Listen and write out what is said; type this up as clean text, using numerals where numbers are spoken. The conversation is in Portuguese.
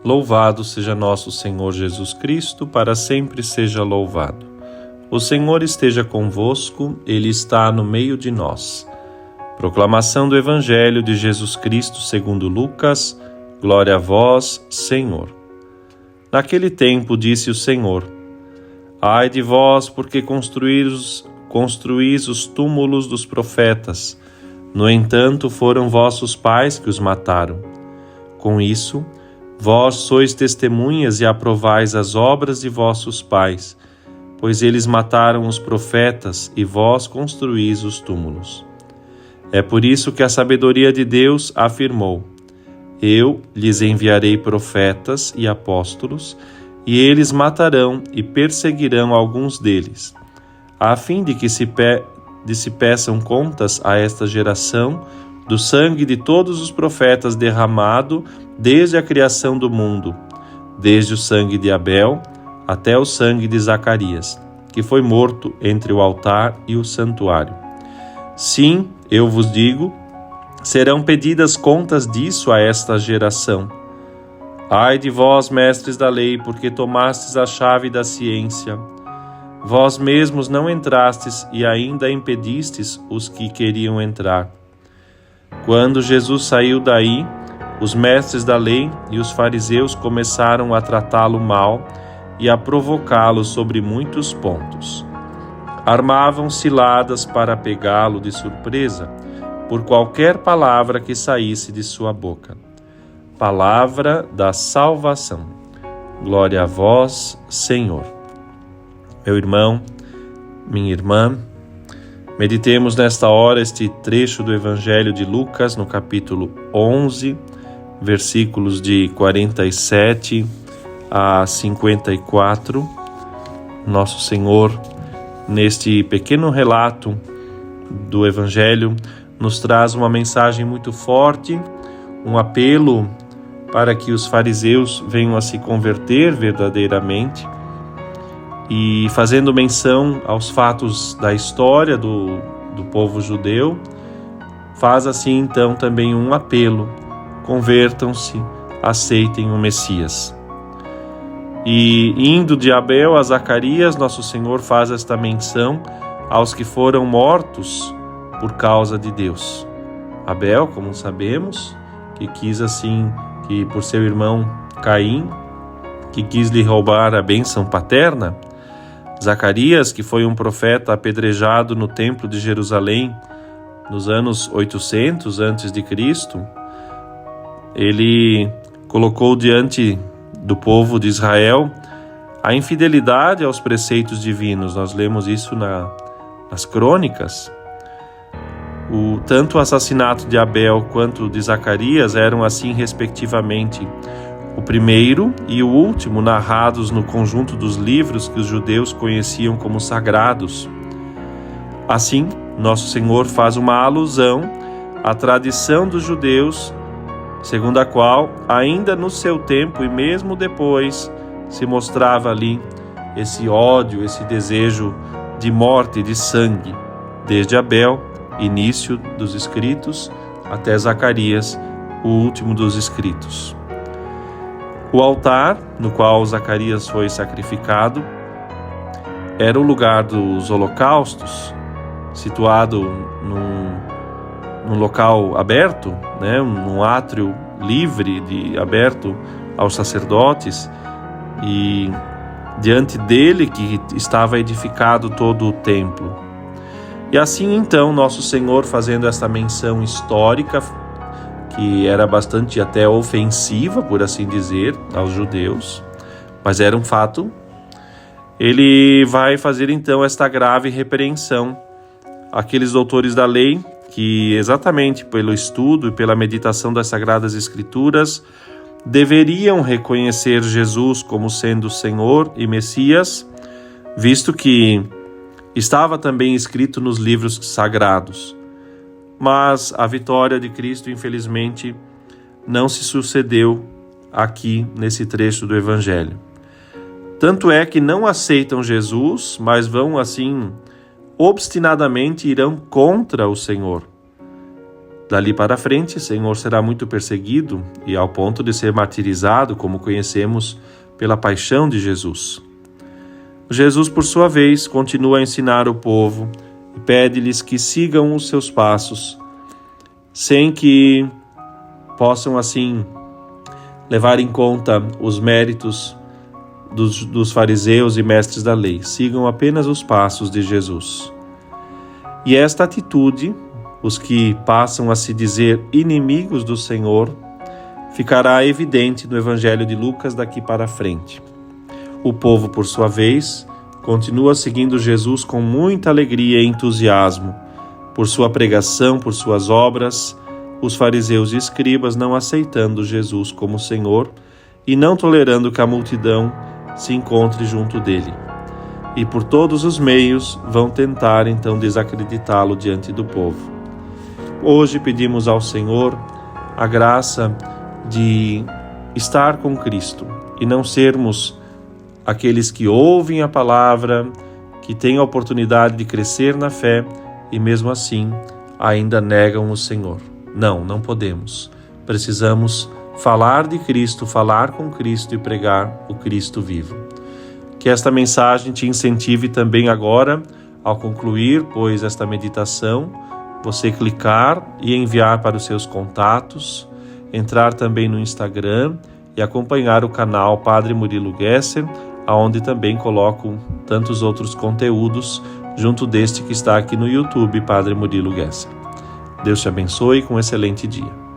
Louvado seja nosso Senhor Jesus Cristo, para sempre seja louvado. O Senhor esteja convosco, Ele está no meio de nós. Proclamação do Evangelho de Jesus Cristo segundo Lucas. Glória a vós, Senhor. Naquele tempo disse o Senhor: Ai de vós, porque construís os túmulos dos profetas. No entanto, foram vossos pais que os mataram. Com isso, vós sois testemunhas e aprovais as obras de vossos pais, pois eles mataram os profetas e vós construís os túmulos. É por isso que a sabedoria de Deus afirmou: Eu lhes enviarei profetas e apóstolos, e eles matarão e perseguirão alguns deles, a fim de que se peçam contas a esta geração do sangue de todos os profetas derramado desde a criação do mundo, desde o sangue de Abel até o sangue de Zacarias, que foi morto entre o altar e o santuário. Sim, eu vos digo, serão pedidas contas disso a esta geração. Ai de vós, mestres da lei, porque tomastes a chave da ciência. Vós mesmos não entrastes e ainda impedistes os que queriam entrar. Quando Jesus saiu daí, os mestres da lei e os fariseus começaram a tratá-lo mal e a provocá-lo sobre muitos pontos. Armavam ciladas para pegá-lo de surpresa por qualquer palavra que saísse de sua boca. Palavra da salvação. Glória a vós, Senhor. Meu irmão, minha irmã, meditemos nesta hora este trecho do Evangelho de Lucas, no capítulo 11, versículos de 47 a 54. Nosso Senhor, neste pequeno relato do Evangelho, nos traz uma mensagem muito forte, um apelo para que os fariseus venham a se converter verdadeiramente, e fazendo menção aos fatos da história do povo judeu, faz assim então também um apelo: convertam-se, aceitem o Messias. E indo de Abel a Zacarias, nosso Senhor faz esta menção aos que foram mortos por causa de Deus. Abel, como sabemos, que quis assim, que por seu irmão Caim, que quis lhe roubar a bênção paterna. Zacarias, que foi um profeta apedrejado no templo de Jerusalém nos anos 800 a.C., ele colocou diante do povo de Israel a infidelidade aos preceitos divinos. Nós lemos isso nas crônicas. Tanto o assassinato de Abel quanto de Zacarias eram assim, respectivamente, o primeiro e o último narrados no conjunto dos livros que os judeus conheciam como sagrados. Assim, nosso Senhor faz uma alusão à tradição dos judeus, segundo a qual, ainda no seu tempo e mesmo depois, se mostrava ali esse ódio, esse desejo de morte, de sangue, desde Abel, início dos escritos, até Zacarias, o último dos escritos. O altar no qual Zacarias foi sacrificado era o lugar dos holocaustos, situado num local aberto, num átrio livre, aberto aos sacerdotes, e diante dele que estava edificado todo o templo. E assim então nosso Senhor, fazendo esta menção histórica, que era bastante até ofensiva, por assim dizer, aos judeus, mas era um fato, ele vai fazer então esta grave repreensão àqueles doutores da lei que, exatamente pelo estudo e pela meditação das Sagradas Escrituras, deveriam reconhecer Jesus como sendo Senhor e Messias, visto que estava também escrito nos livros sagrados. Mas a vitória de Cristo, infelizmente, não se sucedeu aqui nesse trecho do Evangelho. Tanto é que não aceitam Jesus, mas vão assim, obstinadamente irão contra o Senhor. Dali para frente, o Senhor será muito perseguido e ao ponto de ser martirizado, como conhecemos pela paixão de Jesus. Jesus, por sua vez, continua a ensinar o povo e pede-lhes que sigam os seus passos, sem que possam, assim, levar em conta os méritos dos fariseus e mestres da lei. Sigam apenas os passos de Jesus. E esta atitude, os que passam a se dizer inimigos do Senhor, ficará evidente no Evangelho de Lucas daqui para frente. O povo, por sua vez, continua seguindo Jesus com muita alegria e entusiasmo. Por sua pregação, por suas obras, os fariseus e escribas não aceitando Jesus como Senhor e não tolerando que a multidão se encontre junto dele. E por todos os meios vão tentar então desacreditá-lo diante do povo. Hoje pedimos ao Senhor a graça de estar com Cristo e não sermos aqueles que ouvem a palavra, que têm a oportunidade de crescer na fé e mesmo assim ainda negam o Senhor. Não podemos. Precisamos falar de Cristo, falar com Cristo e pregar o Cristo vivo. Que esta mensagem te incentive também agora, ao concluir, pois, esta meditação, você clicar e enviar para os seus contatos, entrar também no Instagram e acompanhar o canal Padre Murilo Gesser, onde também coloco tantos outros conteúdos junto deste que está aqui no YouTube, Padre Murilo Gesser. Deus te abençoe com um excelente dia.